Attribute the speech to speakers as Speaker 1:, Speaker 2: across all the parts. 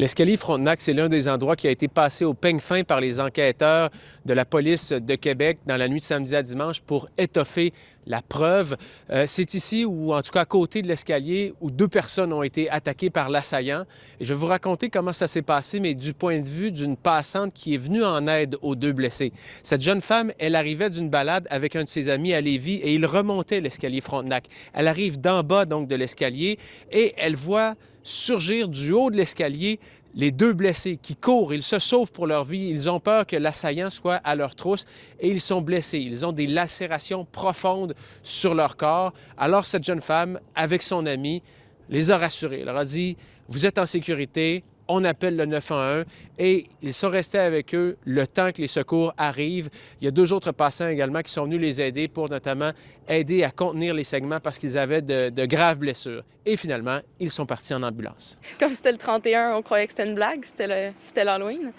Speaker 1: L'escalier Frontenac, c'est l'un des endroits qui a été passé au peigne fin par les enquêteurs de la police de Québec dans la nuit de samedi à dimanche pour étoffer la preuve. C'est ici, ou en tout cas à côté de l'escalier, où 2 personnes ont été attaquées par l'assaillant. Et je vais vous raconter comment ça s'est passé, mais du point de vue d'une passante qui est venue en aide aux 2 blessés. Cette jeune femme, elle arrivait d'une balade avec un de ses amis à Lévis et il remontait l'escalier Frontenac. Elle arrive d'en bas donc de l'escalier et elle voit surgir du haut de l'escalier les 2 blessés qui courent. Ils se sauvent pour leur vie. Ils ont peur que l'assaillant soit à leur trousse et ils sont blessés. Ils ont des lacérations profondes sur leur corps. Alors cette jeune femme, avec son ami, les a rassurés. Elle leur a dit « Vous êtes en sécurité, on appelle le 911 » et ils sont restés avec eux le temps que les secours arrivent. Il y a 2 autres passants également qui sont venus les aider pour notamment aider à contenir les saignements parce qu'ils avaient de graves blessures. Et finalement, ils sont partis en ambulance.
Speaker 2: Comme c'était le 31, on croyait que c'était une blague, c'était l'Halloween.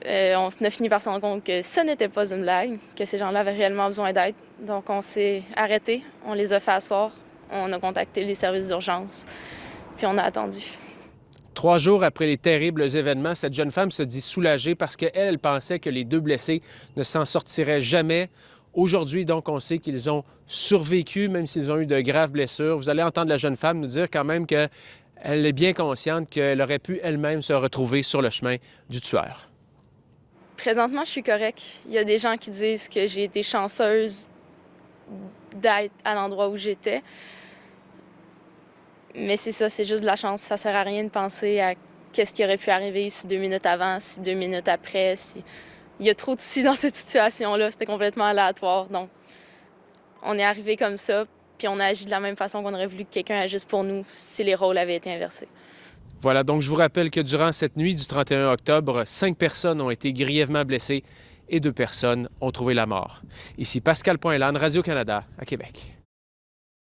Speaker 2: On a fini par se rendre compte que ce n'était pas une blague, que ces gens-là avaient réellement besoin d'aide. Donc on s'est arrêtés, on les a fait asseoir, on a contacté les services d'urgence, puis on a attendu.
Speaker 1: 3 jours après les terribles événements, cette jeune femme se dit soulagée parce qu'elle pensait que les 2 blessés ne s'en sortiraient jamais. Aujourd'hui, donc, on sait qu'ils ont survécu, même s'ils ont eu de graves blessures. Vous allez entendre la jeune femme nous dire quand même qu'elle est bien consciente qu'elle aurait pu elle-même se retrouver sur le chemin du tueur.
Speaker 2: Présentement, je suis correcte. Il y a des gens qui disent que j'ai été chanceuse d'être à l'endroit où j'étais. Mais c'est ça, c'est juste de la chance. Ça sert à rien de penser à qu'est-ce qui aurait pu arriver si 2 minutes avant, si 2 minutes après, si... Il y a trop de si dans cette situation-là, c'était complètement aléatoire. Donc, on est arrivé comme ça, puis on a agi de la même façon qu'on aurait voulu que quelqu'un agisse pour nous si les rôles avaient été inversés.
Speaker 1: Voilà, donc je vous rappelle que durant cette nuit du 31 octobre, 5 personnes ont été grièvement blessées et 2 personnes ont trouvé la mort. Ici Pascal Poinlan, Radio-Canada, à Québec.